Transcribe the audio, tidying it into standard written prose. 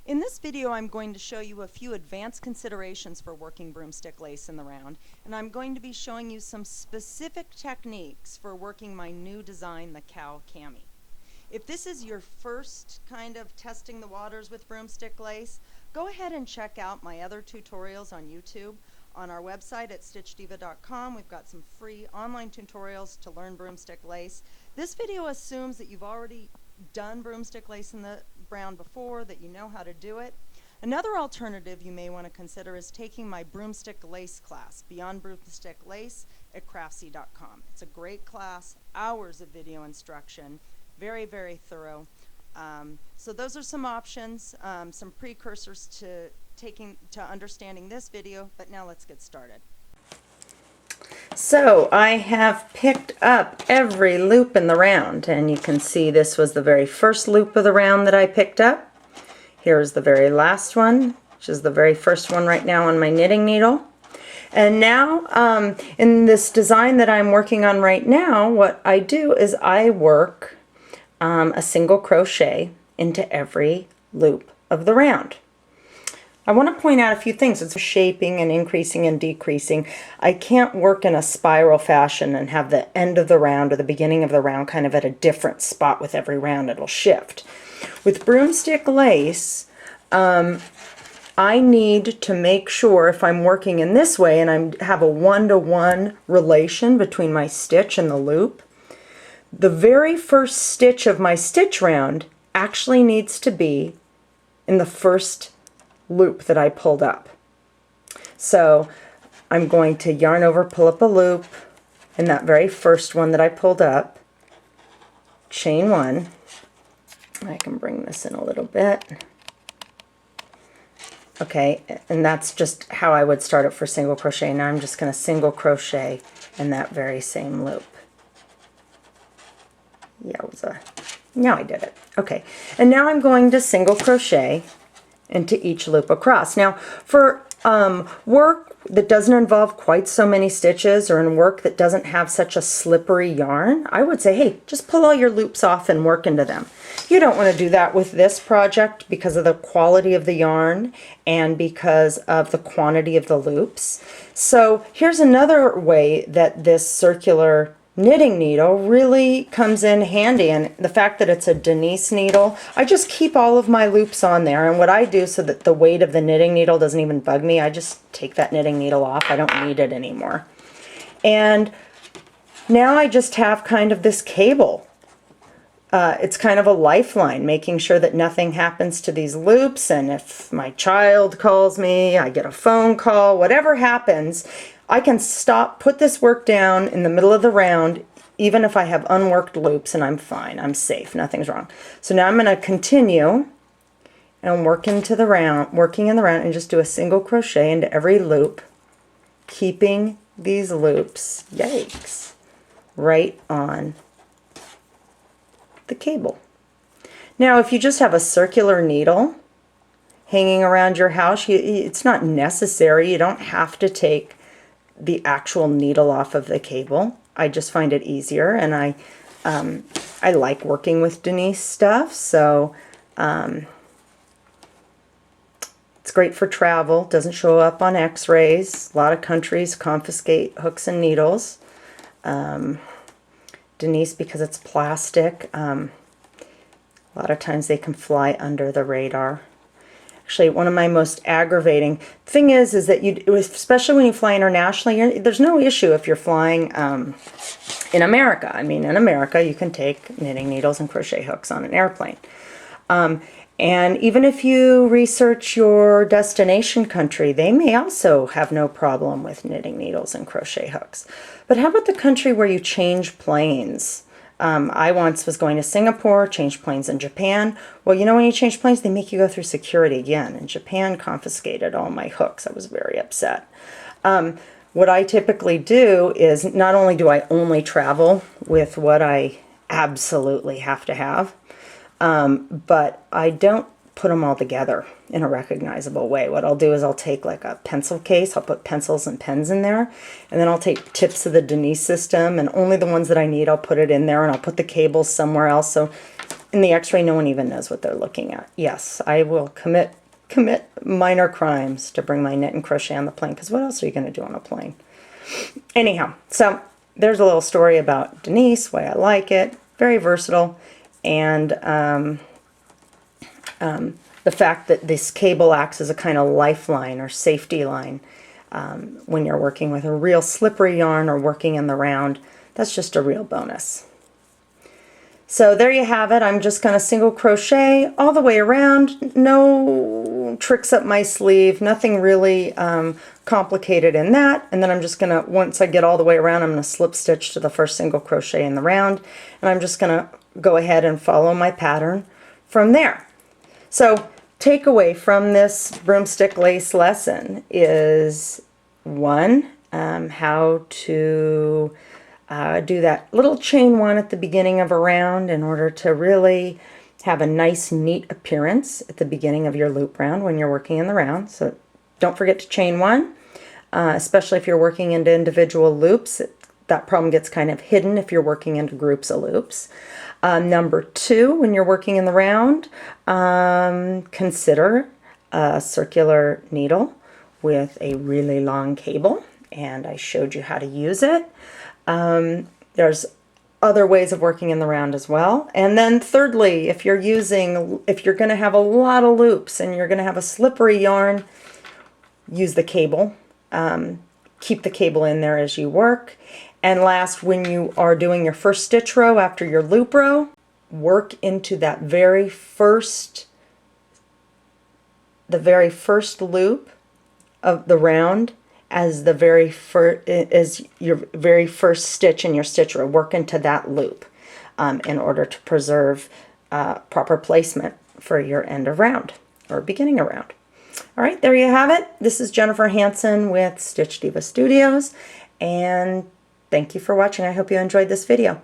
In this video, I'm going to show you a few advanced considerations for working broomstick lace in the round, and I'm going to be showing you some specific techniques for working my new design, the Cowl Cami. If this is your first kind of testing the waters with broomstick lace, go ahead and check out my other tutorials on YouTube. On our website at stitchdiva.com, we've got some free online tutorials to learn broomstick lace. This video assumes that you've already done broomstick lace in the brown before, that you know how to do it. Another alternative you may want to consider is taking my broomstick lace class, Beyond Broomstick Lace, at craftsy.com. It's a great class, hours of video instruction, very, very thorough. So those are some options, some precursors to understanding this video, but now let's get started. So I have picked up every loop in the round, and you can see this was the very first loop of the round that I picked up. Here's the very last one, which is the very first one right now on my knitting needle. And now in this design that I'm working on right now, what I do is I work a single crochet into every loop of the round. I want to point out a few things. It's shaping and increasing and decreasing. I can't work in a spiral fashion and have the end of the round or the beginning of the round kind of at a different spot with every round. It'll shift. With broomstick lace, I need to make sure if I'm working in this way and I have a one-to-one relation between my stitch and the loop, the very first stitch of my stitch round actually needs to be in the first loop that I pulled up. So I'm going to yarn over, pull up a loop in that very first one that I pulled up, chain one. I can bring this in a little bit. Okay, and that's just how I would start it for single crochet. Now I'm just going to single crochet in that very same loop. Yeah, now I did it. Okay, and now I'm going to single crochet into each loop across. Now for work that doesn't involve quite so many stitches, or in work that doesn't have such a slippery yarn, I would say, hey, just pull all your loops off and work into them. You don't want to do that with this project because of the quality of the yarn and because of the quantity of the loops. So here's another way that this circular knitting needle really comes in handy, and the fact that it's a Denise needle, I just keep all of my loops on there, and what I do so that the weight of the knitting needle doesn't even bug me, I just take that knitting needle off. I don't need it anymore. And now I just have kind of this cable. It's kind of a lifeline, making sure that nothing happens to these loops, and if my child calls me, I get a phone call, whatever happens, I can stop, put this work down in the middle of the round, even if I have unworked loops, and I'm fine. I'm safe. Nothing's wrong. So now I'm going to continue and work into the round, working in the round, and just do a single crochet into every loop, keeping these loops, yikes, right on the cable. Now, if you just have a circular needle hanging around your house, it's not necessary. You don't have to take the actual needle off of the cable. I just find it easier, and I like working with Denise stuff, so it's great for travel. Doesn't show up on x-rays. A lot of countries confiscate hooks and needles. Denise, because it's plastic, a lot of times they can fly under the radar. Actually, one of my most aggravating thing is that you, especially when you fly internationally, there's no issue if you're flying in America. I mean, in America, you can take knitting needles and crochet hooks on an airplane. And even if you research your destination country, they may also have no problem with knitting needles and crochet hooks. But how about the country where you change planes? I once was going to Singapore, changed planes in Japan. Well, you know, when you change planes, they make you go through security again. And Japan confiscated all my hooks. I was very upset. What I typically do is, not only do I only travel with what I absolutely have to have, but I don't put them all together in a recognizable way. What I'll do is I'll take like a pencil case, I'll put pencils and pens in there, and then I'll take tips of the Denise system, and only the ones that I need I'll put it in there, and I'll put the cables somewhere else. So in the x-ray, no one even knows what they're looking at. Yes, I will commit minor crimes to bring my knit and crochet on the plane, because what else are you going to do on a plane? Anyhow, so there's a little story about Denise, why I like it. Very versatile, and the fact that this cable acts as a kind of lifeline or safety line when you're working with a real slippery yarn or working in the round. That's just a real bonus. So there you have it. I'm just going to single crochet all the way around. No tricks up my sleeve. Nothing really complicated in that. And then I'm just going to, once I get all the way around, I'm going to slip stitch to the first single crochet in the round. And I'm just going to go ahead and follow my pattern from there. So takeaway from this broomstick lace lesson is, one, how to do that little chain one at the beginning of a round in order to really have a nice, neat appearance at the beginning of your loop round when you're working in the round. So don't forget to chain one, especially if you're working into individual loops. That problem gets kind of hidden if you're working into groups of loops. Number two, when you're working in the round, consider a circular needle with a really long cable, and I showed you how to use it. There's other ways of working in the round as well. And then thirdly, if you're going to have a lot of loops and you're going to have a slippery yarn, use the cable. Keep the cable in there as you work. And last, when you are doing your first stitch row after your loop row, work into that very first loop of the round as your very first stitch in your stitch row. Work into that loop in order to preserve proper placement for your end of round or beginning of round. All right, there you have it. This is Jennifer Hansen with Stitch Diva Studios, and thank you for watching. I hope you enjoyed this video.